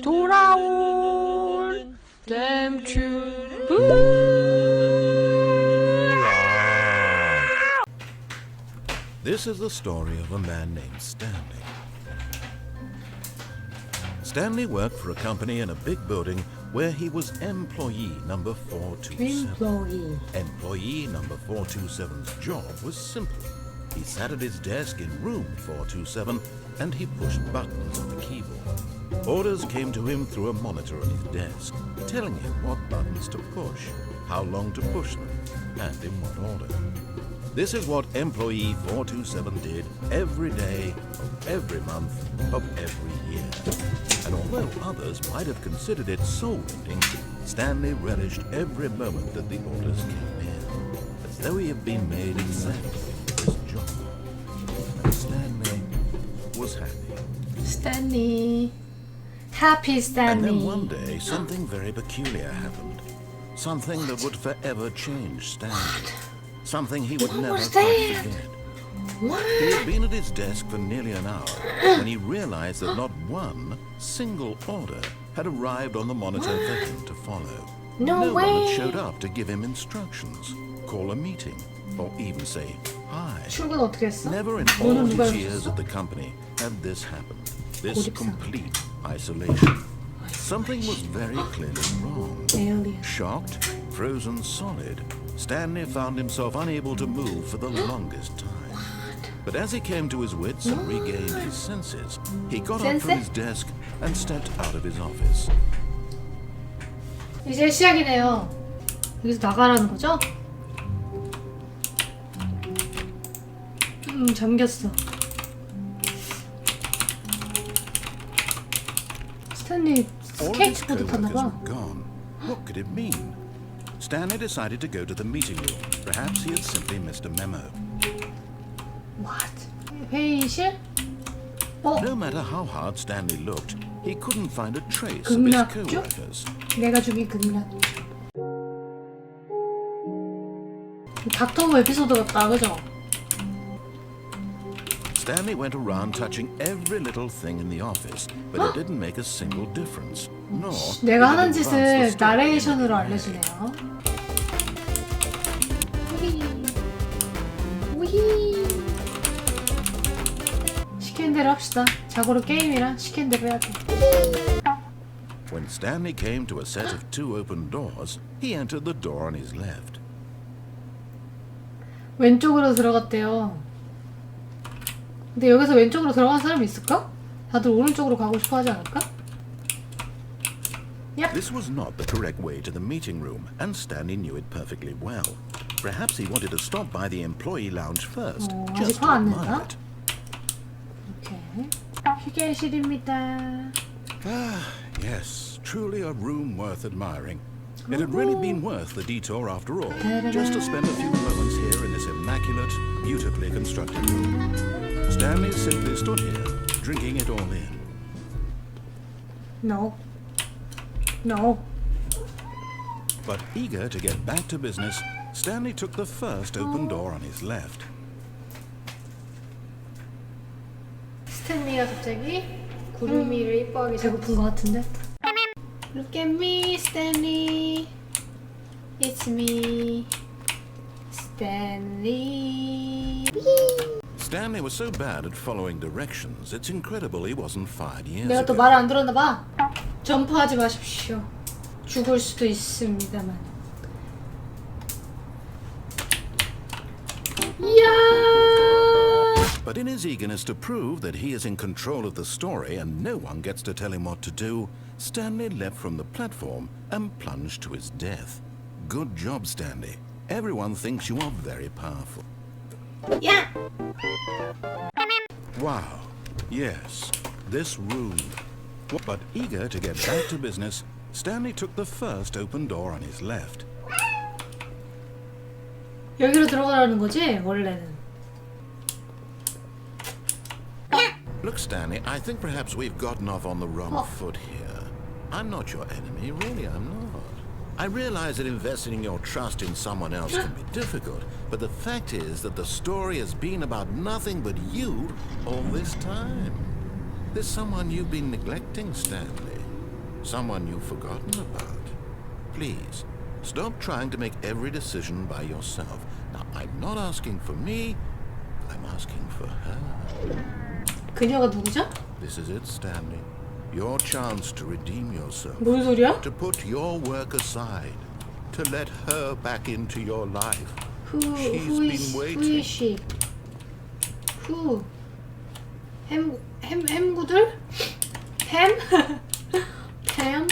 돌아온 햄튜브. This is the story of a man named Stanley. Stanley worked for a company in a big building where he was employee number 427. Employee number 427's job was simple. He sat at his desk in room 427 and he pushed buttons on the keyboard. Orders came to him through a monitor on his desk, telling him what buttons to push, how long to push them, and in what order. This is what employee 427 did every day of every month of every year. And although others might have considered it soul-rending, Stanley relished every moment that the orders came in, as though he had been made exactly for his job. And Stanley was happy. Stanley. Happy Stanley. And then one day, something very peculiar happened. Something that would forever change Stanley. Something he would never quite forget. What? He had been at his desk for nearly an hour when he realized that not one single order had arrived on the monitor for him to follow. No way. one had showed up to give him instructions, call a meeting, or even say hi. 출근 어떻게 했어? Never in all his years at the company had this happened. This complete isolation. Something was very clearly wrong. Alien. Shocked, frozen solid, Stanley found himself unable to move for the longest time. But as he came to his wits and regained his senses, he got up from his desk and stepped out of his office. 이제 시작이네요. 여기서 나가라는 거죠? 잠겼어. 스탠리 스케이트보드 탔나 봐. Gone. What could it mean? Stanley decided to go to the meeting room. Perhaps he had simply missed a memo. What? 회의실? No matter how hard Stanley looked, he couldn't find a trace of his co-workers. 내가 죽인 극락주. 닥터우 에피소드 같다, 그죠? Stanley went around touching every little thing in the office, but it didn't make a single difference. Nor 내가 하는 짓을 나레이션으로 알려주네요. 우히. 시킨 대로 합시다. 자고로 게임이랑 시킨 대로 해야 돼. When Stanley came to a set of two open doors, he entered the door on his left. 왼쪽으로 들어갔대요. 근데 여기서 왼쪽으로 들어간 사람이 있을까? 다들 오른쪽으로 가고 싶어 하지 않을까? Yep. This was not the correct way to the meeting room, and Stanley knew it perfectly well. Perhaps he wanted to stop by the employee lounge first, just to admire it. 오케이. 휴게실입니다. Ah, yes, truly a room worth admiring. It had really been worth the detour after all, just to spend a few moments here in this immaculate, beautifully constructed room. Stanley simply stood here, drinking it all in. No. No. But eager to get back to business, Stanley took the first open door on his left. 스탠리가 갑자기 구름이를 이뻐하게 배고픈 것 같은데? Look at me, Stanley. It's me, Stanley. Stanley was so bad at following directions, it's incredible he wasn't fired years 내가 또 ago. 말 안 들었나 봐. 점프하지 마십시오. 죽을 수도 있습니다만. 이야! But in his eagerness to prove that he is in control of the story and no one gets to tell him what to do, Stanley leapt from the platform and plunged to his death. Good job, Stanley. Everyone thinks you are very powerful. 야! Wow. Yes, this room. But eager to get back to business, Stanley took the first open door on his left. 여기로 들어가라는 거지? 원래는. Look, Stanley, I think perhaps we've gotten off on the wrong foot here. I'm not your enemy, really, I'm not. I realize that investing your trust in someone else can be difficult, but the fact is that the story has been about nothing but you all this time. There's someone you've been neglecting, Stanley. someone you've forgotten about. Please, stop trying to make every decision by yourself. Now, I'm not asking for me, I'm asking for her. 그녀가 누구죠? This is it, Stanley. Your chance to redeem yourself. 뭔 소리야? To put your work aside. To let her back into your life. Who is she? Who? 햄구들? 햄? 햄?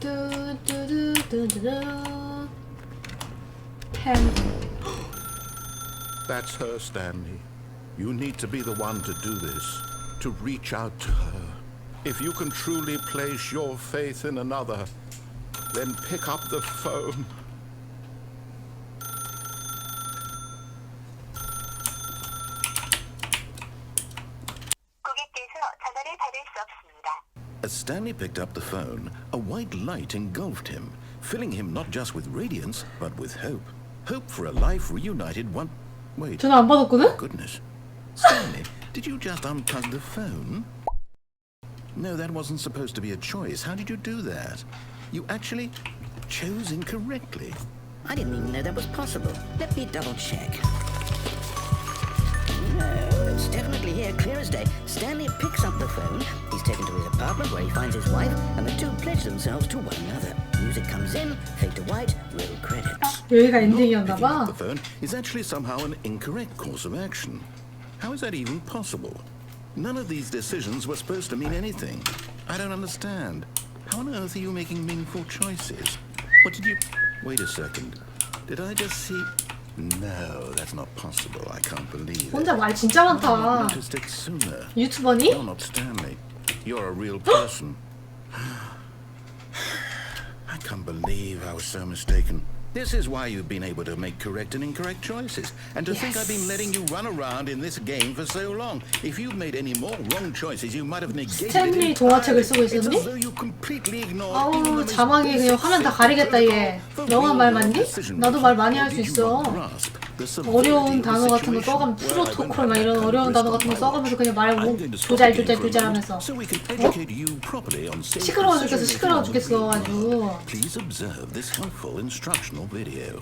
두두두두두두. 햄. That's her, Stanley. You need to be the one to do this. To reach out to her. If you can truly place your faith in another, then pick up the phone. As Stanley picked up the phone, a white light engulfed him, filling him not just with radiance, but with hope. Hope for a life reunited one... Wait. 전화 안 받았거든? Goodness. Stanley, did you just unplug the phone? No, that wasn't supposed to be a choice. How did you do that? You actually chose incorrectly. I didn't even know that was possible. Let me double check. No, it's definitely here, clear as day. Stanley picks up the phone. He's taken to his apartment where he finds his wife, and the two pledge themselves to one another. Music comes in, fade to white, roll credits. 여기가 Picking 엔딩이었나 up 봐. the phone is actually somehow an incorrect course of action. How is that even possible? None of these decisions were supposed to mean anything. I don't understand. How on earth are you making meaningful choices? What did you... Wait a second. Did I just see... No, that's not possible. I can't believe it. 혼자 말 진짜 I 많다. noticed it sooner. 유튜버니? You're not Stanley. You're a real person. I can't believe I was so mistaken. This is why you've been able to make correct and incorrect choices. And to think I've been letting you run around in this game for so long. If you've made any more wrong choices, you might have negated 스탠리 it. 동화책을 쓰고 It's as 있었니? though you completely ignored even the 아우 most 자막이 그냥 basic 화면 다 steps 가리겠다 얘. for 영어 말 real-world 맞니? decision 나도 말 making. 많이 Or 할 수 did you 있어. not grasp the severity 어려운 of the 단어 같은 거 situation? 써가면 Well, I won't 프로토콜 막 have 이런 that 어려운 kind 단어 of 같은 거 risk 써가면서 그냥 말 I'm going to stop 조잘 again for a moment 하면서 so we can educate you properly on safe 시끄러워 죽겠어 decision-making 시끄러워 in the 죽겠어 real 아주. world. Please observe this helpful instructional video.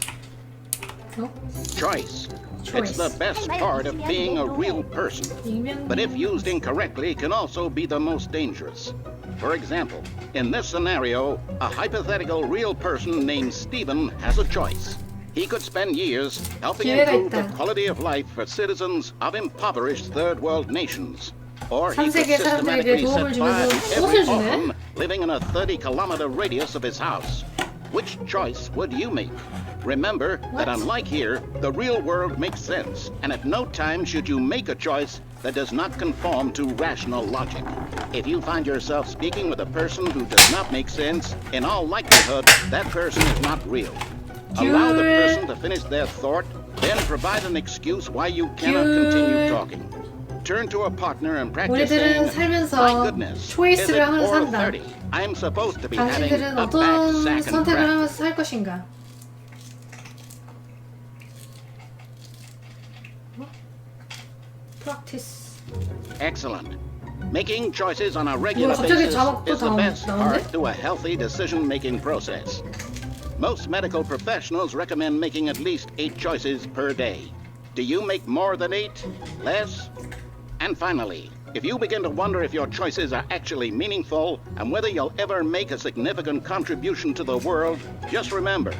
어? Choice. Choice. It's the best part of being a real person. 익명. But if used incorrectly, can also be the most dangerous. For example, in this scenario, a hypothetical real person named Stephen has a choice. He could spend years helping 기회가 improve the 있다. quality of life for citizens of impoverished third world nations. Or he could 3세계 사람들에게 systematically 도움을 set 주면서 fire to 꽃을 every 주네. orphan living in a 30-kilometer radius of his house. Which choice would you make? Remember that unlike here, the real world makes sense, and at no time should you make a choice that does not conform to rational logic. If you find yourself speaking with a person who does not make sense, in all likelihood, that person is not real. Allow the person to finish their thought, then provide an excuse why you cannot continue talking. Turn to a partner and practice 우리들은 saying, 살면서 "My goodness, is 초이스를 it 하면서 산다. 4:30? I'm supposed to be having 당신들은 a 어떤 back sack and 선택을 crack." 하면서 살 것인가? Practice. Excellent. Making choices on a regular 뭐야, 갑자기 basis 자막도 is the best 나오는데? part to a healthy decision-making process. Most medical professionals recommend making at least 8 choices per day. Do you make more than 8? Less? And finally, if you begin to wonder if your choices are actually meaningful and whether you'll ever make a significant contribution to the world, just remember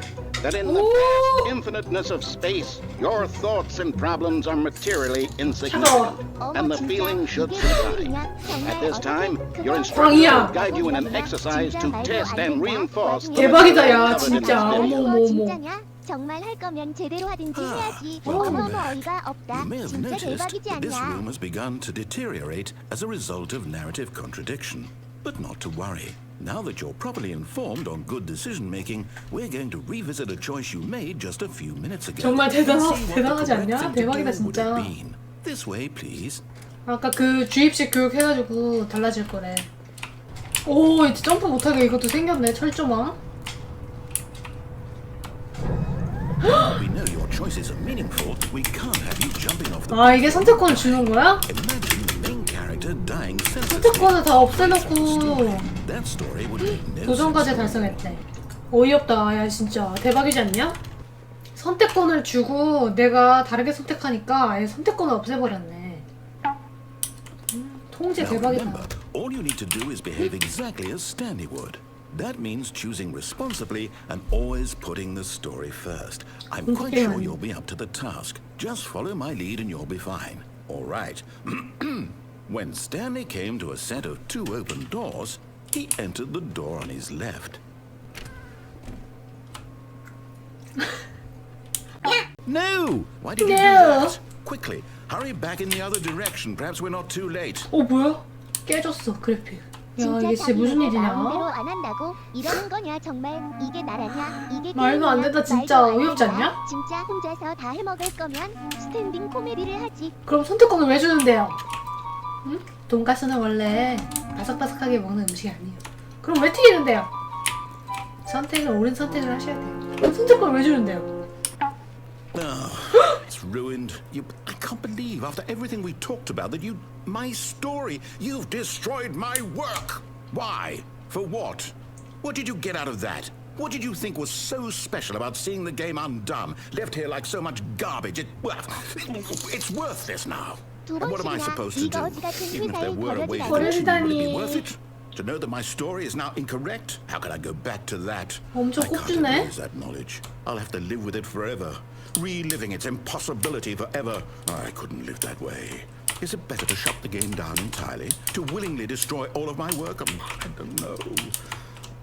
that in the vast infiniteness of space, your thoughts and problems are materially insignificant, and the feeling should subside. At this time, your instructor will guide you in an exercise to test and reinforce the 대박이다 야 material covered in 진짜. this 어머 video. 어머 어머. 진짜냐? 정말 할 거면 제대로 하든지 해야지. 어머머 어이가 없다. You may have 진짜 noticed 대박이지 that this 않냐? room has begun to deteriorate as a result of narrative contradiction. But not to worry. Now that you're properly informed on good decision making, we're going to revisit a choice you made just a few minutes ago. 정말 and see what the 대단하지 correct 않냐? thing to 대박이다, do would have 진짜. been. This way, please. 아까 그 주입식 교육 해가지고 달라질 거래. 오 이제 점프 못하게 이것도 생겼네 철조망. We know your choices are meaningful. We can't have you jumping off the. 아 이게 선택권 주는 거야? Imagine the main character dying senselessly. 선택권을 다 없애놓고 that story would make no 도전과제 sense. 달성했대. 어이없다. 야 진짜 대박이지 않냐? 선택권을 주고 내가 다르게 선택하니까 아예 선택권을 없애버렸네. 통제 Now 대박이다. remember, all you need to do is behave exactly as Stanley would. That means choosing responsibly and always putting the story first. I'm quite sure you'll be up to the task. Just follow my lead and you'll be fine. All right. When Stanley came to a set of 2 open doors, he entered the door on his left. No! Why did you do that? Quickly, hurry back in the other direction. Perhaps we're not too late. 뭐야? 깨졌어 그래픽. 야 진짜 이게 진짜 자기 무슨 회사 일이냐? 마음대로 안 한다고 이러는 거냐 정말 이게 나라냐 이게 말도 안 게임이냐? 된다, 진짜. 말도 안 어이없지 된다. 않냐? 진짜 혼자서 다 해먹을 거면 스탠딩 코미디를 하지. 그럼 선택권을 왜 주는데요? 응? 돈가스는 원래 바삭바삭하게 먹는 음식이 아니에요. 그럼 왜 튀기는데요? 선택을 옳은 선택을 하셔야 돼요. 그럼 선택권을 왜 주는데요? Oh, it's ruined. I can't believe after everything we talked about that my story, you've destroyed my work. Why? For what? What did you get out of that? What did you think was so special about seeing the game undone, left here like so much garbage? It's worthless now. And what am I supposed to do? Even if there were a way to fix it, would it be worth it? To know that my story is now incorrect? How can I go back to that? 엄청 I can't 꼽주네. erase that knowledge. I'll have to live with it forever, reliving its impossibility forever. I couldn't live that way. Is it better to shut the game down entirely? To willingly destroy all of my work? I don't know.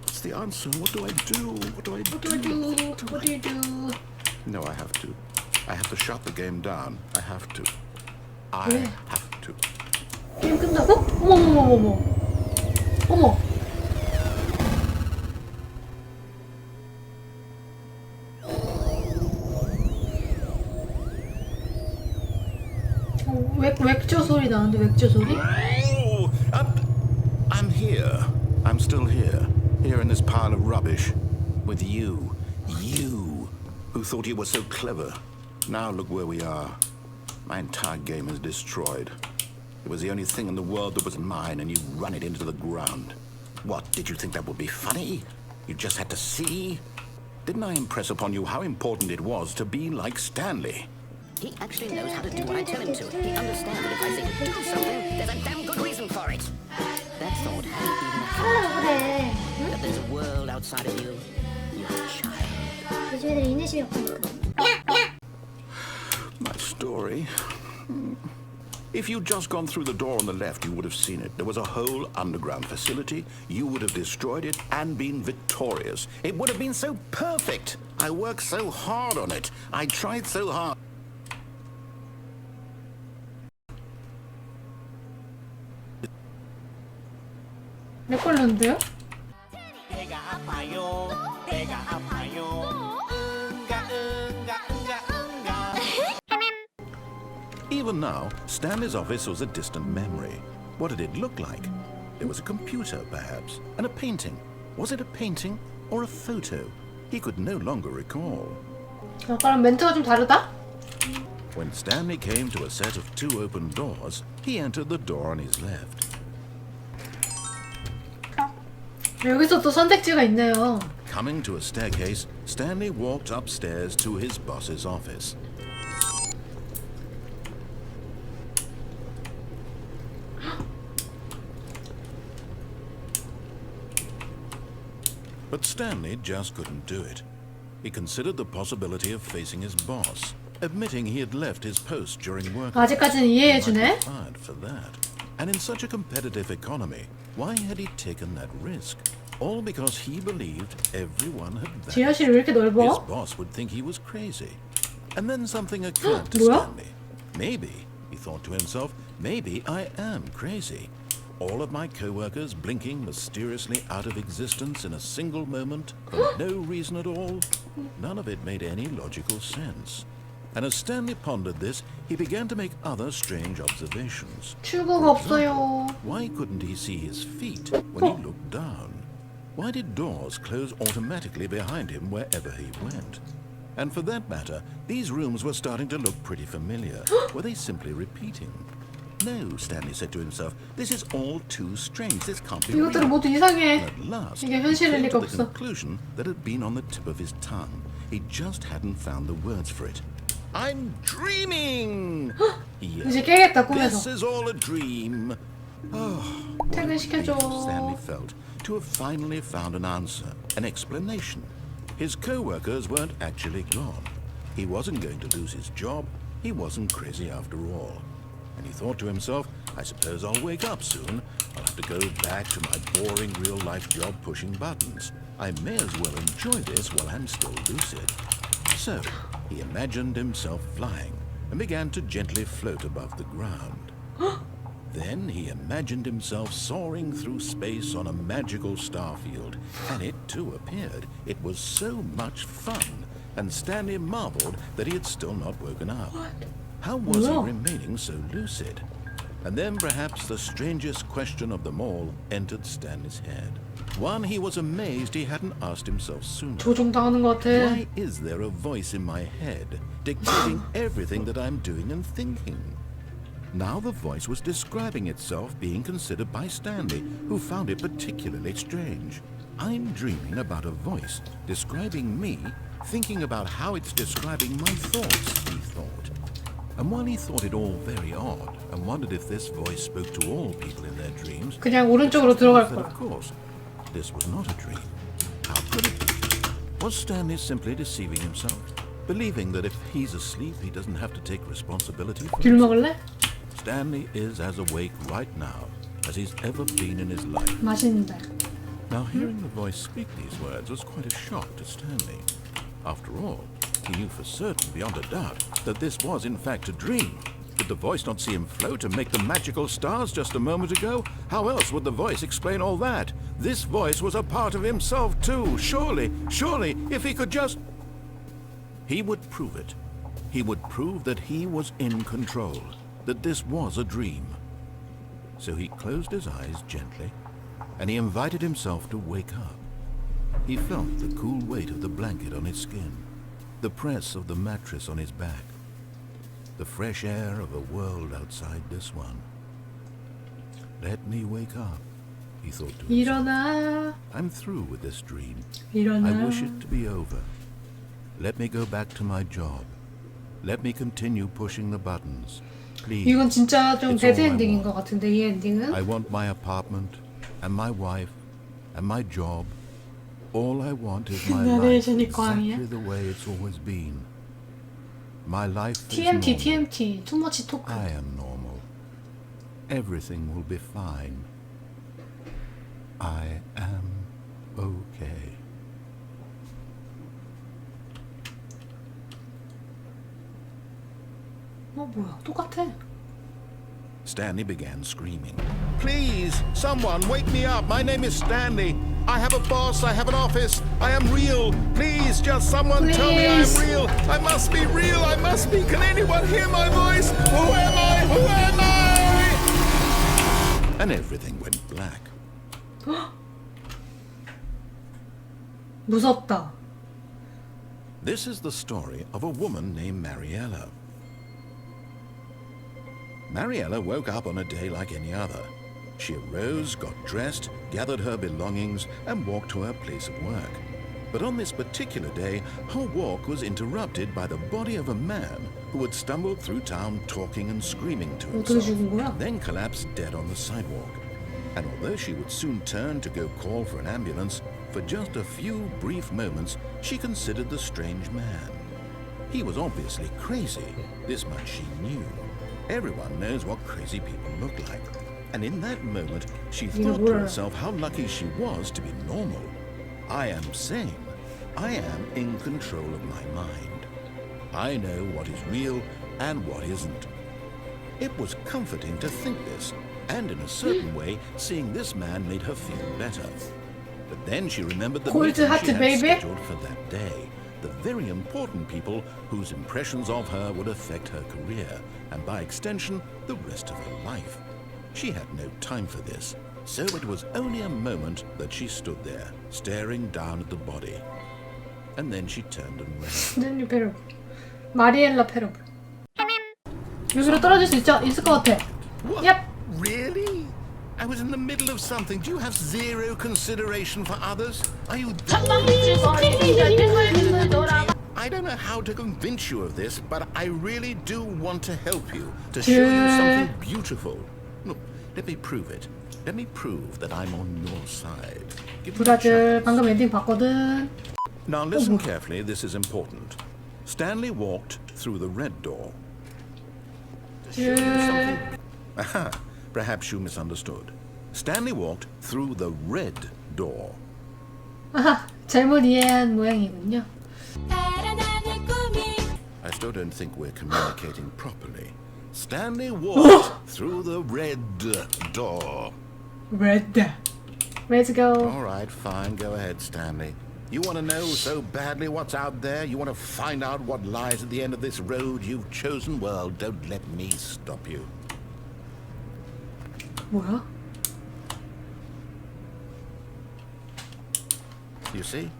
What's the answer? What do I do? What do I do? What do you do? No, I have to. I have to shut the game down. I have to. I 왜? have to. 게임 끝나고? 어머머머머머. 어머. 맥주 소리 나는데 맥주 소리? Oh, I'm here. I'm still here. Here in this pile of rubbish. With you. You. Who thought you were so clever. Now look where we are. My entire game is destroyed. It was the only thing in the world that was mine, and you run it into the ground. What, did you think that would be funny? You just had to see? Didn't I impress upon you how important it was to be like Stanley? He actually knows how to do what I tell him to. He understands that if I say do something, there's a damn good reason for it. That thought hadn't even occurred 그래. that there's a world outside of you. You're a child. 요즘 애들 인내심이 없으니까. My story. If you'd just gone through the door on the left, you would have seen it. There was a whole underground facility. You would have destroyed it and been victorious. It would have been so perfect. I worked so hard on it. I tried so hard. 몇 걸렸는데요? 배가 아파요. 배가 아파요. 응가 응가 응가 응가. Even now, Stanley's office was a distant memory. What did it look like? There was a computer, perhaps, and a painting. Was it a painting or a photo? He could no longer recall. 아까랑 멘트가 좀 다르다? When Stanley came to a set of 2 open doors, he entered the door on his left. 여기서 또 선택지가 있네요. Coming to a staircase, Stanley walked upstairs to his boss's office. But Stanley just couldn't do it. He considered the possibility of facing his boss, admitting he had left his post during work. 아직까지는 He 이해해주네. might be fired for that. And in such a competitive economy, why had he taken that risk? All because he believed everyone had vanished. 지하실이 왜 이렇게 His 넓어? boss would think he was crazy. And then something occurred to 뭐야? Stanley. Maybe, he thought to himself, maybe I am crazy. All of my co-workers blinking mysteriously out of existence in a single moment for no reason at all. None of it made any logical sense. And as Stanley pondered this, he began to make other strange observations. 출구가 없어요. Why couldn't he see his feet when he looked down? Why did doors close automatically behind him wherever he went? And for that matter, these rooms were starting to look pretty familiar. Were they simply repeating? No, Stanley said to himself, this is all too strange. This can't be 이것들은 real. 모두 이상해. At last, 이게 he 현실일 came 리가 to the 없어. conclusion that had been on the tip of his tongue. He just hadn't found the words for it. I'm dreaming! he yelled. 이제 깨겠다 This 꿈에서. is all a dream. Oh, what a 퇴근시켜줘. relief Stanley felt to have finally found an answer, an explanation. His co-workers weren't actually gone. He wasn't going to lose his job. He wasn't crazy after all. And he thought to himself, I suppose I'll wake up soon. I'll have to go back to my boring real-life job pushing buttons. I may as well enjoy this while I'm still lucid. So, he imagined himself flying and began to gently float above the ground. Then he imagined himself soaring through space on a magical starfield, and it too appeared. It was so much fun, and Stanley marveled that he had still not woken up. How was he No. remaining so lucid? And then perhaps the strangest question of them all entered Stanley's head. One he was amazed he hadn't asked himself sooner. 조종당하는 것 같아. Why is there a voice in my head dictating everything that I'm doing and thinking? Now the voice was describing itself being considered by Stanley, who found it particularly strange. I'm dreaming about a voice describing me, thinking about how it's describing my thoughts, he thought. And while he thought it all very odd and wondered if this voice spoke to all people in their dreams, 그냥 오른쪽으로 들어갈 that 거야. of course, this was not a dream. How could it be? Was Stanley simply deceiving himself, believing that if he's asleep, he doesn't have to take responsibility for 귤 it? 먹을래? Stanley is as awake right now as he's ever been in his life. 맛있는데. Now, hearing the voice speak these words was quite a shock to Stanley. After all, he knew for certain, beyond a doubt, that this was in fact a dream. Did the voice not see him float and make the magical stars just a moment ago? How else would the voice explain all that? This voice was a part of himself too. Surely, if he could just... He would prove it. He would prove that he was in control, that this was a dream. So he closed his eyes gently, and he invited himself to wake up. He felt the cool weight of the blanket on his skin, the press of the mattress on his back, the fresh air of a world outside this one. Let me wake up, he thought to himself. 일어나. I'm through with this dream. 일어나. I wish it to be over. Let me go back to my job. Let me continue pushing the buttons. Please. 이건 진짜 좀 It's all 배드 I 엔딩인 want. 것 같은데 이 엔딩은? I want my apartment and my wife and my job. All I want is my life 나레이션이 exactly 꽝이야? the way it's always been. My life is TMT, normal. TMT. 투머치 토크. I am normal. Everything will be fine. I am okay. 뭐야? 똑같아. Stanley began screaming. Please, someone wake me up. My name is Stanley. I have a boss. I have an office. I am real. Please, just someone tell me I am Please. real. I must be real. I must be. Can anyone hear my voice? Who am I? Who am I? And everything went black. 무섭다. This is the story of a woman named Mariella. Mariella woke up on a day like any other. She arose, got dressed, gathered her belongings, and walked to her place of work. But on this particular day, her walk was interrupted by the body of a man who had stumbled through town talking and screaming to 어떻게 himself, 죽은 거야? then collapsed dead on the sidewalk. And although she would soon turn to go call for an ambulance, for just a few brief moments she considered the strange man. He was obviously crazy, this much she knew. Everyone knows what crazy people look like. And in that moment, she thought to herself how lucky she was to be normal. I am sane. I am in control of my mind. I know what is real and what isn't. It was comforting to think this, and in a certain way, seeing this man made her feel better. But then she remembered the Cold meeting heart, she had baby. scheduled for that day. The very important people whose impressions of her would affect her career, and by extension, the rest of her life. She had no time for this, so it was only a moment that she stood there, staring down at the body. And then she turned and ran. 스탠리 패러블. 마리엘라 패러블. 여기로 떨어질 수 있을 것 같아. What? Yep. Really? I was in the middle of something. Do you have zero consideration for others? Are you... I don't know how to convince you of this, but I really do want to help you, to show you something beautiful. Look, let me prove it. Let me prove that I'm on your side. Give me a 브라질 chance. 방금 엔딩 봤거든. Now listen carefully, this is important. Stanley walked through the red door. To show you something... Aha, perhaps you misunderstood. Stanley walked through the red door. 아하, 잘못 이해한 모양이군요. I still don't think we're communicating properly. Stanley walked through the red door. Red. Let's go. All right, fine, go ahead, Stanley. You want to know so badly what's out there? You want to find out what lies at the end of this road you've chosen? Well, don't let me stop you. 뭐야? You see?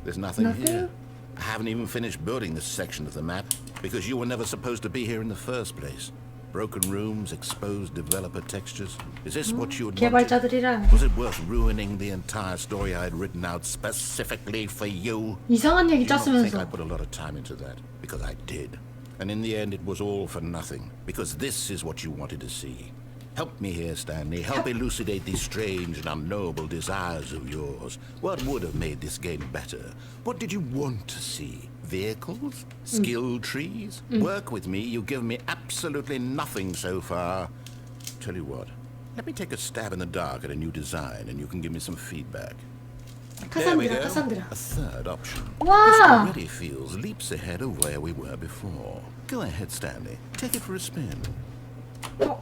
There's nothing Nothing? here. I haven't even finished building this section of the map because you were never supposed to be here in the first place. Broken rooms, exposed developer textures. Is this what you had wanted? 개발자들이란 Was it worth ruining the entire story I had written out specifically for you? 이상한 얘기 You don't think I 짰으면서. put a lot of time into that? Because I did. And in the end, it was all for nothing. Because this is what you wanted to see. Help me here, Stanley. Help elucidate these strange and unknowable desires of yours. What would have made this game better? What did you want to see? Vehicles? Skill trees? Work with me. You've given me absolutely nothing so far. Tell you what. Let me take a stab in the dark at a new design, and you can give me some feedback. There we 카산드라, go. 카산드라. A third option. Wow. This already feels leaps ahead of where we were before. Go ahead, Stanley. Take it for a spin. 어,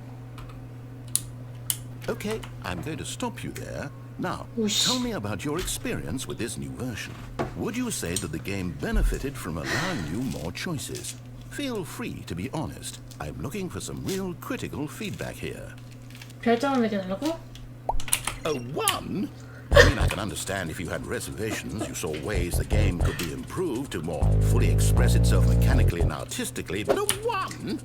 Okay, I'm going to stop you there. Now, Whoosh. tell me about your experience with this new version. Would you say that the game benefited from allowing you more choices? Feel free to be honest. I'm looking for some real critical feedback here. 별점을 매겨달라고? A 1? I mean, I can understand if you had reservations, you saw ways the game could be improved to more fully express itself mechanically and artistically, but a 1?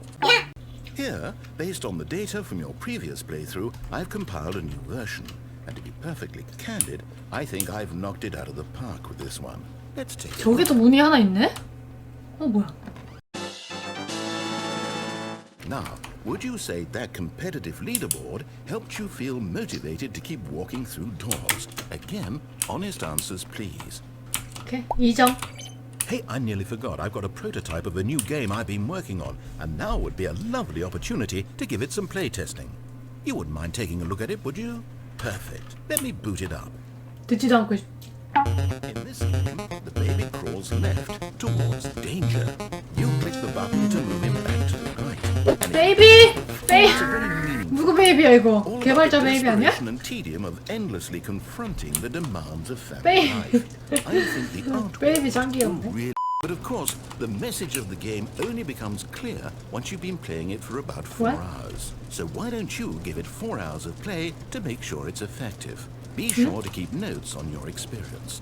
Here, based on the data from your previous playthrough, I've compiled a new version. And to be perfectly candid, I think I've knocked it out of the park with this one. Let's take it. 저기도 문이 하나 있네? 어, 뭐야? Now, would you say that competitive leaderboard helped you feel motivated to keep walking through doors? Again, honest answers, please. 오케이, 2점. Hey, I nearly forgot. I've got a prototype of a new game I've been working on, and now would be a lovely opportunity to give it some playtesting. You wouldn't mind taking a look at it, would you? Perfect. Let me boot it up. 듣지도 않고 In this game, the baby crawls left towards danger. You click the button to move him back to the right. And 베이비! 베이 it's a very meaningful 누구 베이비야 이거? all about 개발자 the 베이비 아니야? desperation and tedium of endlessly confronting the demands of family Baby. life. I think the artwork 베이비 짱 귀엽네. really. But of course, the message of the game only becomes clear once you've been playing it for about 4 What? hours. So why don't you give it 4 hours of play to make sure it's effective? Be sure to keep notes on your experience.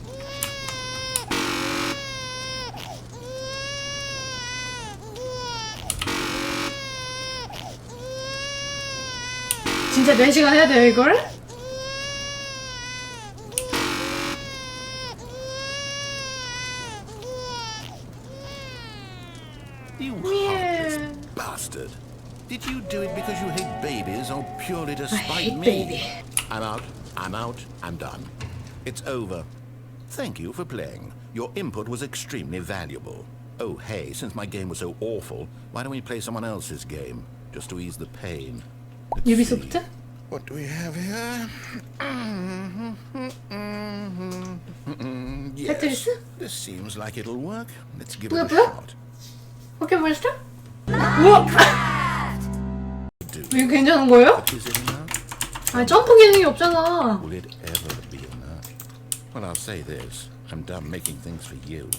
진짜 4시간 해야 돼요 이걸? You heartless bastard. Did you do it because you hate babies or purely to spite hate me? baby. I'm out, I'm done. It's over. Thank you for playing. Your input was extremely valuable. Oh hey, since my game was so awful, why don't we play someone else's game? Just to ease the pain. Let's 유비소프트? see. What do we have here? Yes, 테트리스? this seems like it'll work. Let's give 뭐야, it a 뭐야? shot. 포켓몬스터? 우와! Do 이거 괜찮은 거예요? But is it enough? 아니 점프 기능이 없잖아. Will it ever be enough? Well, I'll say this. I'm done making things for you.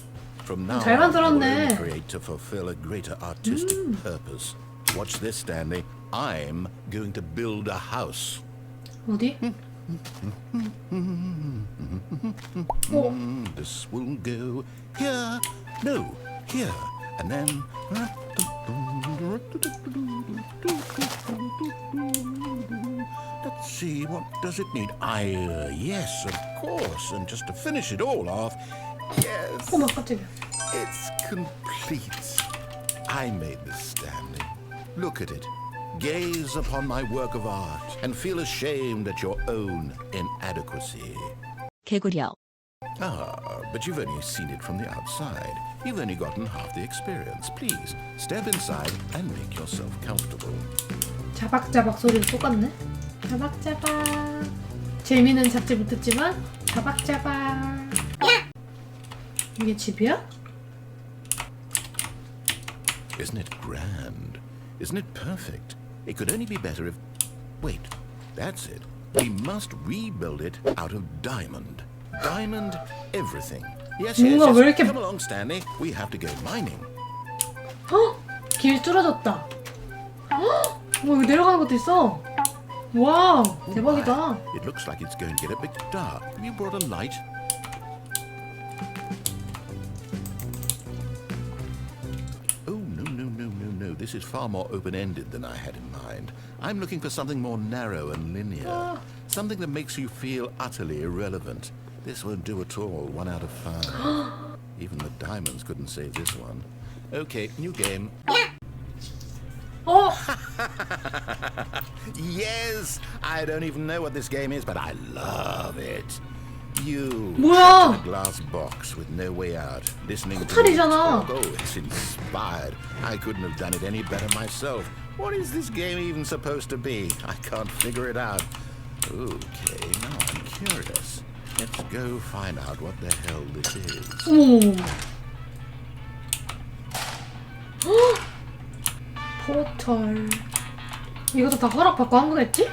From now 잘 on, I will 만들었네. only create to fulfill a greater artistic purpose. Watch this, Stanley. I'm going to build a house. 어디? This will go here. No, here. and then... Let's see, what does it need? Yes, of course. And just to finish it all off, yes, 어머 깜짝이야. it's complete. I made this, Stanley. Look at it. Gaze upon my work of art and feel ashamed at your own inadequacy. 개구력. But you've only seen it from the outside. You've only gotten half the experience. Please, step inside and make yourself comfortable. 자박자박 소리도 똑같네. 자박자박. 재미는 잡지 못했지만 자박자박. 이게 집이야? Isn't it grand? Isn't it perfect? It could only be better if... Wait, that's it. We must rebuild it out of diamond. Diamond everything. Yes, 뭔가 왜 이렇게... Come along, Stanley. We have to go mining. 헉! 길 뚫어졌다. 헉! 뭐 여기 내려가는 것도 있어. 와우, 대박이다. It looks like it's going to get a bit dark. Have you brought a light? Oh, no. This is far more open-ended than I had in mind. I'm looking for something more narrow and linear. Something that makes you feel utterly irrelevant. This won't do at all. 1 out of 5. Even the diamonds couldn't save this one. Okay, new game. 어? Yes! I don't even know what this game is, but I love it. You 뭐야? in a glass box with no way out, listening to 호텔이잖아. Oh, it's inspired. I couldn't have done it any better myself. What is this game even supposed to be? I can't figure it out. Okay, now I'm curious. Let's go find out what the hell this is. 어머머머. 포털. 이것도 다 허락받고 한 거겠지?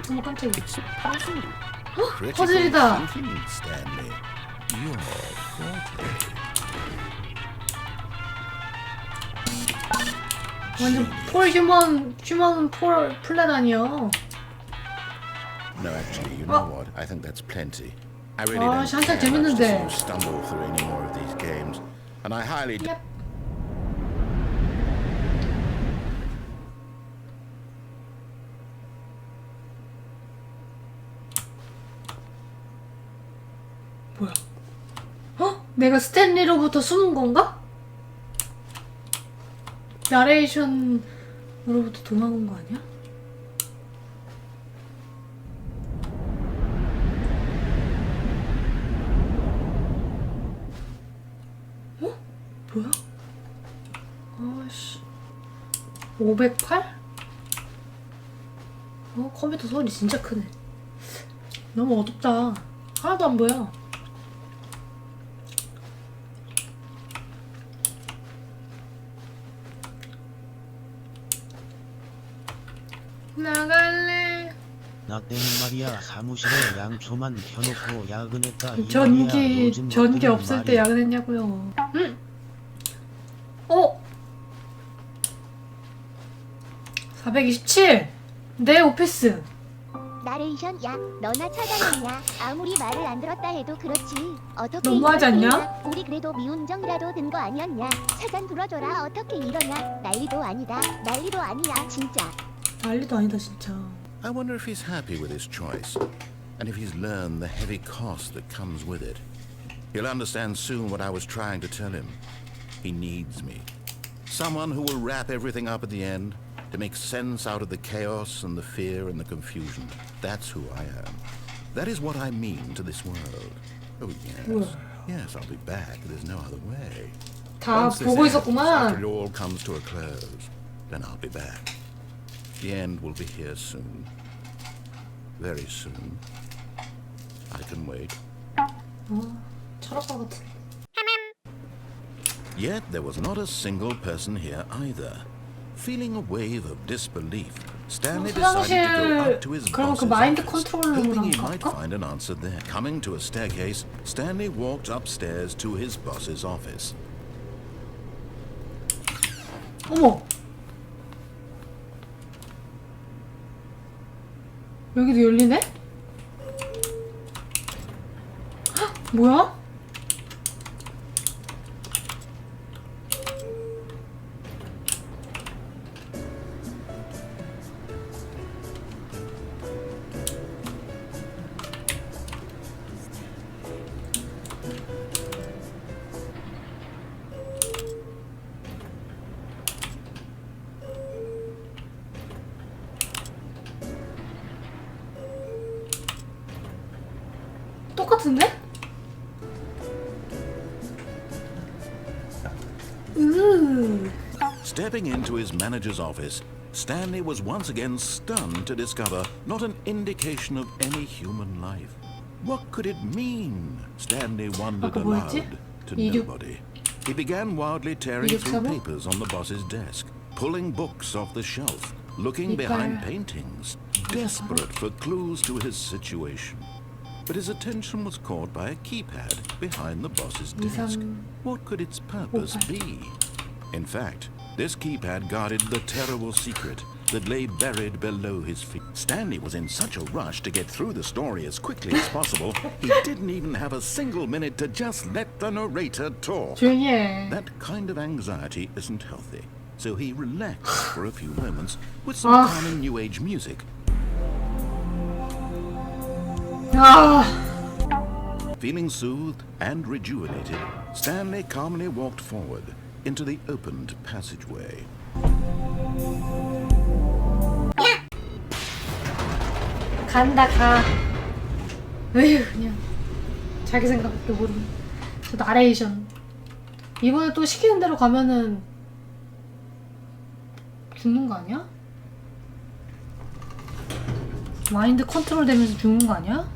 어머 깜짝이야. 헉! 퍼즐이다. Stanley. You're forte. 완전 폴 휴먼 폴 플랫 아니야. No, actually, you know what? I think that's plenty. I really 아, don't 한참 care much to see 재밌는데. you stumble through any more of these games, and I highly. 얍. 뭐야? 어? 내가 스탠리로부터 숨은 건가? 나레이션으로부터 도망온 거 아니야? 어? 뭐야? 아씨 508? 컴퓨터 소리 진짜 크네. 너무 어둡다. 하나도 안 보여. 나갈래. 나 때는 말이야 사무실에 양초만 켜놓고 야근했다 이 전기 말이야. 요즘 전기 것들은 없을 때 말이야. 야근했냐고요. 응? 427. 내 오피스. 나레이션 야 너나 차단했냐? 아무리 말을 안 들었다 해도 그렇지. 어떻게 너무하지 이럴 않냐? 때냐? 우리 그래도 미운정이라도 든 거 아니었냐? 차단 불어줘라. 어떻게 이러냐? 난리도 아니다. 난리도 아니야 진짜. 난리도 아니다 진짜. I wonder if he's happy with his choice, and if he's learned the heavy cost that comes with it. He'll understand soon what I was trying to tell him. He needs me. Someone who will wrap everything up at the end, to make sense out of the chaos and the fear and the confusion. That's who I am. That is what I mean to this world. Oh yes, yes, I'll be back. There's no other way. 다 Once this 보고 ends, 있었구만. after it all comes to a close, then I'll be back. The end will be here soon. Very soon. I can wait. 철학과 같은. Yet there was not a single person here either. Feeling a wave of disbelief, Stanley decided to go up to his 그럼 그 boss's 마인드 office, 컨트롤러랑 hoping he might 갈까? find an answer there. Coming to a staircase, Stanley walked upstairs to his boss's office. 어머. 여기도 열리네? 뭐야? 똑같은데? Stepping into his manager's office, Stanley was once again stunned to discover not an indication of any human life. What could it mean? Stanley wondered 아까 뭐였지? aloud to nobody. He began wildly tearing through papers on the boss's desk, pulling books off the shelf, looking behind paintings, desperate for clues to his situation. But his attention was caught by a keypad behind the boss's desk. What could its purpose be? In fact, this keypad guarded the terrible secret that lay buried below his feet. Stanley was in such a rush to get through the story as quickly as possible, he didn't even have a single minute to just let the narrator talk. 조용히 해. That kind of anxiety isn't healthy, so he relaxed for a few moments with some calming new age music. Feeling soothed and rejuvenated, Stanley calmly walked forward into the opened passageway. 간다 가. 에휴 그냥 자기 생각밖에 모르는 저 나레이션. 이번에 또 시키는 대로 가면은 죽는 거 아니야? 마인드 컨트롤 되면서 죽는 거 아니야?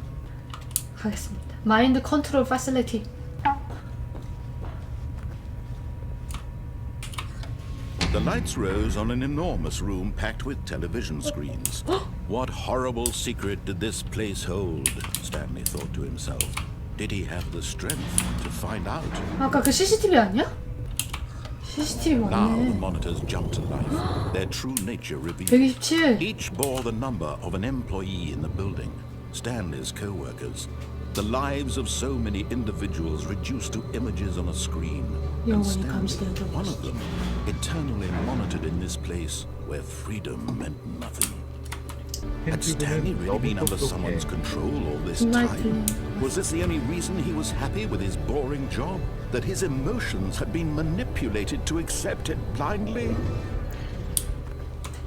가겠습니다. 마인드 컨트롤 패실리티. The lights rose on an enormous room packed with television screens. What horrible secret did this place hold? Stanley thought to himself. Did he have the strength to find out? 아까 그 CCTV 아니야? CCTV Now the 맞네. monitors jumped to life, their true nature revealed. 127. Each bore the number of an employee in the building, Stanley's co-workers. The lives of so many individuals reduced to images on a screen. And Stanley, one of them, eternally monitored in this place where freedom meant nothing. Had Stanley really been under someone's control all this time? Was this the only reason he was happy with his boring job? That his emotions had been manipulated to accept it blindly?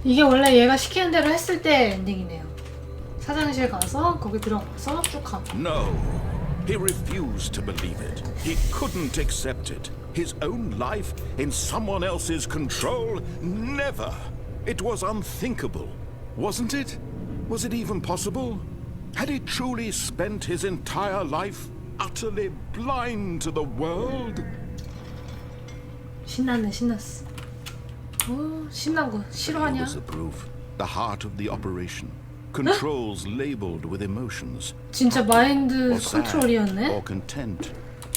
이게 원래 얘가 시키는 대로 했을 때 엔딩이네요. 사장실 가서 거기 들어가서 쭉 하고. No, he refused to believe it. He couldn't accept it. His own life in someone else's control? Never. It was unthinkable, wasn't it? Was it even possible? Had he truly spent his entire life utterly blind to the world? 신났네, 신났어. 오, 신난 거 Here 싫어하냐? was the proof, the heart of the operation. Controls labeled with emotions. 진짜 마인드 Or sad, 컨트롤이었네? or content.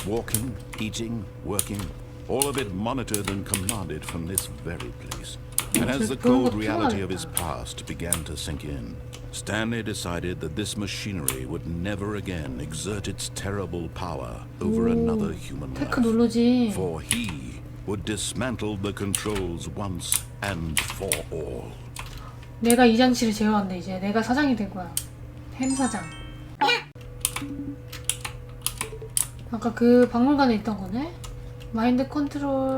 Walking, eating, working, all of it monitored and commanded from this very place. And as the cold reality of his past began to sink in, Stanley decided that this machinery would never again exert its terrible power over another human 테크 life. 누르지. For he would dismantle the controls once and for all. 내가 이 장치를 제어한다 이제. 내가 사장이 된 거야. 햄 사장. 아까 그 박물관에 있던 거네? 마인드 컨트롤.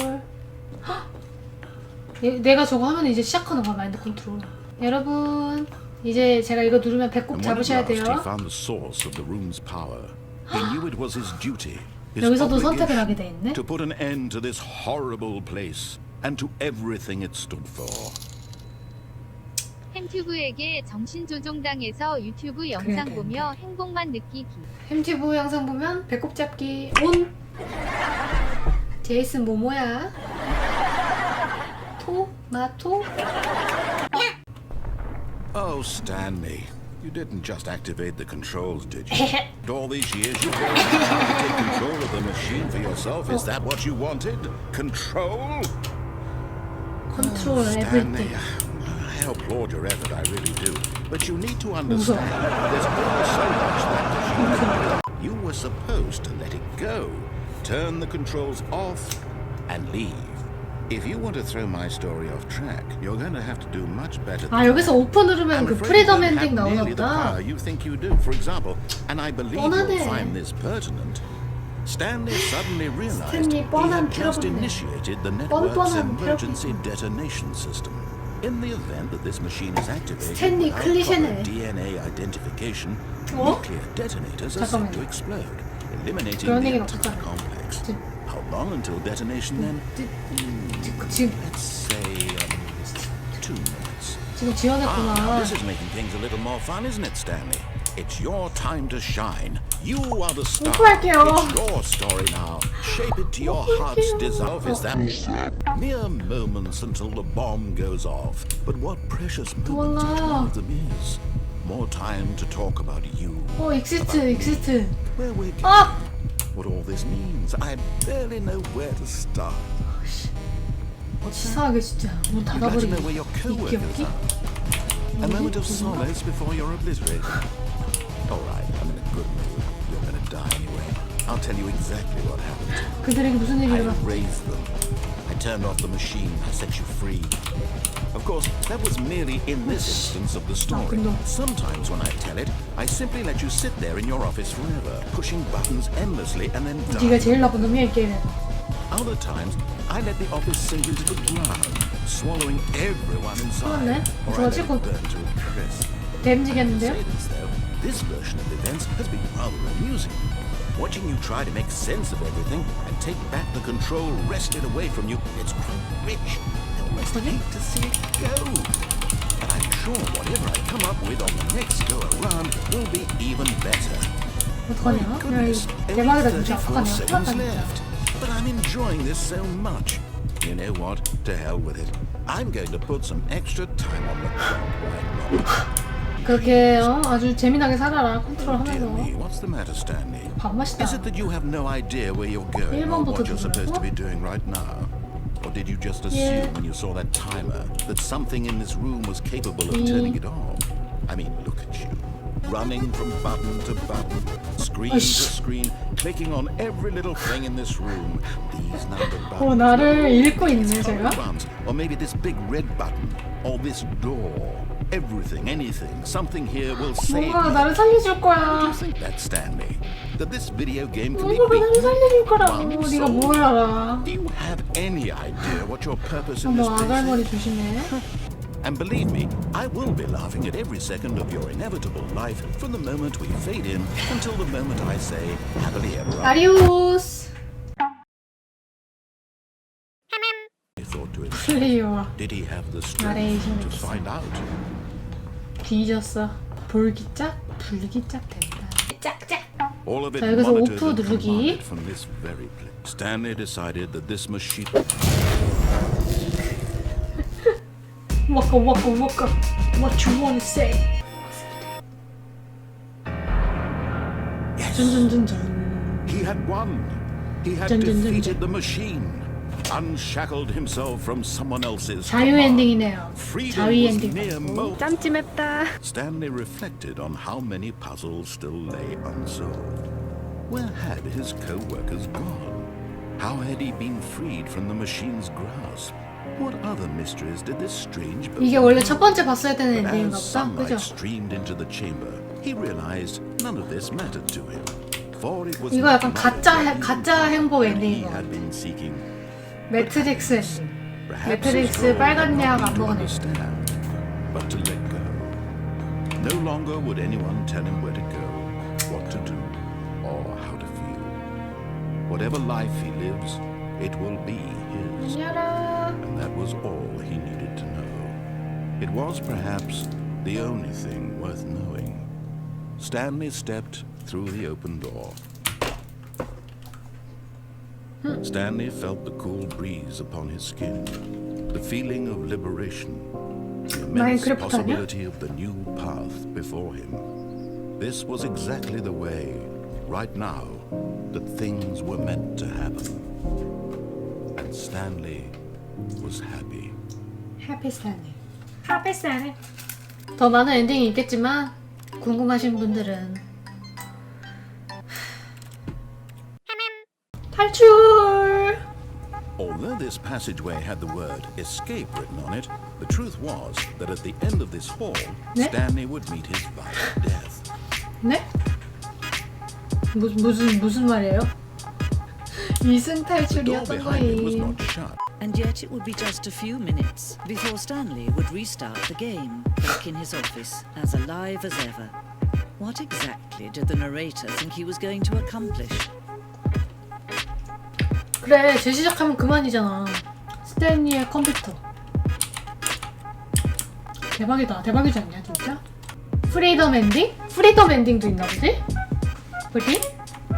헉! 내가 저거 하면 이제 시작하는 거야, 마인드 컨트롤. 여러분, 이제 제가 이거 누르면 배꼽 And when at 잡으셔야 last he 돼요. found the source of the room's power, he knew it was his duty, his 여기서도 선택을 obligation, 하게 돼 있네. to put an end to this horrible place and to everything it stood for. 햄튜브에게 정신조종당해서 유튜브 영상 그래. 보며 행복만 느끼기. 햄튜브 영상 보면 배꼽 잡기 온. 제이슨 모모야. 토마토. Oh, Stanley, you didn't just activate the controls, did you? All these years you've been trying to take control of the machine for yourself. Is that what you wanted? Control? 컨트롤 Stanley, 에브리띵. I applaud your effort, I really do. But you need to understand, there's only so much that machine can do. You were supposed to let it go, turn the controls off, and leave. If you want to throw my story off track, you're going to have to do much better. 아 여기서 오프 누르면 I'm 그 afraid you 프리덤 don't have 엔딩 나오나 nearly the 보다. power you think you do. For example, and I believe 뻔하네. you'll find this pertinent. Stanley suddenly realized 스탠리 he 뻔한 had just 트러블이네. initiated the network's 뻔뻔한 emergency 트러블. detonation system. In the event that this machine is activated 스탠리 without 클리셰네. proper DNA identification, 어? nuclear detonators are set to 잠깐만요. explode, eliminating 그런 the 얘기는 entire 없었잖아요. complex. 지금, How long until detonation then? 지금 Let's say 2 minutes. 지금 Now 지원했구나. this is making things a little more fun, isn't it, Stanley? It's your time to shine. You are the star. 오프할게요. It's your story now. Shape it to your heart's desire. Is that mere moments until the bomb goes off? But what precious moments each one of them is. More time to talk about you. 익시트. Where we're going. 아! What all this means. I barely know where to start. 치사하게 진짜 문 You'd like to know 닫아버리네. where your co-workers 기억이? are. A moment of solace before you're obliterated. All right, I'm in a good mood. You're gonna die anyway. I'll tell you exactly what happened. 그들에게 무슨 일이 I 일어났어? raised them. I turned off the machine. I set you free. Of course, that was merely in this instance of the story. 근데- Sometimes when I tell it, I simply let you sit there in your office forever, pushing buttons endlessly and then 네가 die. 제일 나쁜 놈이야 이 게임에. Other times, I let the office sink into the ground, swallowing everyone inside. 그렇네. Or I let it burn to a crisp. 댐지겠는데요? Say this though, this version of events has been rather amusing. Watching you try to make sense of everything and take back the control wrested away from you, it's quite rich. I almost hate to see it go. But I'm sure whatever I come up with on the next go around will be even better. 어떡하냐? 야 Goodness, 이 only 대박이다 진짜. 34 어떡하냐? seconds 큰일 났다 left. But I'm enjoying this so much. You know what? To hell with it. I'm going to put some extra time on the clock. Why not? 그렇게 아주 재미나게 살아라. Dear 컨트롤하면서. me, what's the matter, Stanley? 밥 맛있다. Is it that you have no idea where you're going or 일본부터 what you're supposed to be 들으라고? doing right now? Or did you just assume when you saw that timer that something in this room was capable of turning it off? I mean, look at you. Running from button to button, screen to screen, clicking on every little thing in this room. These numbered buttons. 나를 읽고 있네 these 제가. colored ones, or maybe this big red button, or this door. Everything, anything, something here will save 뭔가 me. 나를 살려줄 Do 거야. you think that, Stanley? That this video game can be 뭔가 나를 beaten? 살려줄 거라고. One 네가 soul. 뭘 알아? Do you have any idea what your purpose in 너 this place 아갈머리 is? 조심해. And believe me, I will be laughing at every second of your inevitable life from the moment we fade in until the moment I say happily ever after. 아리우스. He thought to himself, 플레이어와 did he have the strength 나레이션 to 있어. find out? 뒤졌어. 볼기짝, 불기짝 된다. 짝짝. All of it 자, 여기서 monitored 오프 and 누르기. commanded from this very place. Stanley decided that this machine. Waka. What you wanna say? Yes, 전전전전. he had won. He had dun, dun, dun, defeated the machine, unshackled himself from someone else's. 자유 command. 엔딩이네요. Freedom 자위 was 엔딩. near moment. 짬찜했다. Stanley reflected on how many puzzles still lay unsolved. Where had his co-workers gone? How had he been freed from the machine's grasp? What other mysteries did this strange 이게 원래 첫 번째 봤어야 되는 But 엔딩인가 as 보다. sunlight 그죠? streamed into the chamber, he realized none of this mattered to him. For it was 이거 not 약간 what 가짜 행복 he 엔딩인 거. had been seeking. 매트릭스 엔딩. Perhaps 매트릭스 his role 빨간 had 약 not 안 been to 먹은 애. understand, but to let go. No longer would anyone tell him where to go, what to do, or how to feel. Whatever life he lives, it will be his. 열어. And that was all he needed to know. It was perhaps the only thing worth knowing. Stanley stepped through the open door. Stanley felt the cool breeze upon his skin, the feeling of liberation, the immense Minecraft 아니야? possibility of the new path before him. This was exactly the way, right now, that things were meant to happen. And Stanley was happy. 해피 스탠리. 해피 스탠리. 더 많은 엔딩이 있겠지만 궁금하신 분들은 탈출. Although this passageway had the word escape written on it, the truth was that at the end of this hall, 네? Stanley would meet his violent death. 네? 무슨 말이에요? 이승 The door 탈출이었던 behind him was 거임. not shut. And yet it would be just a few minutes before Stanley would restart the game, back in his office, as alive as ever. What exactly did the narrator think he was going to accomplish? 그래, 재시작하면 그만이잖아. 스탠리의 컴퓨터. 대박이다. 대박이지 않냐, 진짜? 프리덤 엔딩? 프리덤 엔딩도 있나 보지?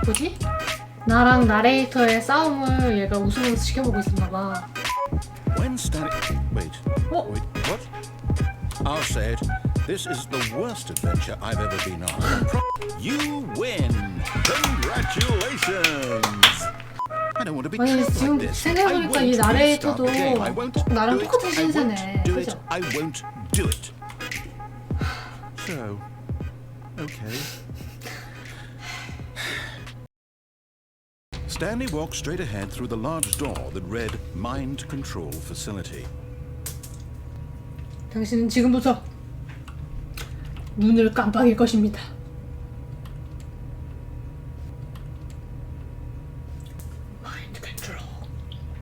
뭐지? 나랑 나레이터의 싸움을 얘가 웃으면서 지켜보고 있었나 봐. When Stanley... Wait. 어? Wait, what? I'll say it. This is the worst adventure I've ever been on. You win! Congratulations! I don't want to be 아니, treated 지금 like this. 생각해보니까 이 나레이터도 꼭 나랑 똑같은 신세네. 그죠? I won't do it. So, okay. Stanley walked straight ahead through the large door that read Mind Control Facility. 당신은 지금부터 눈을 깜빡일 것입니다.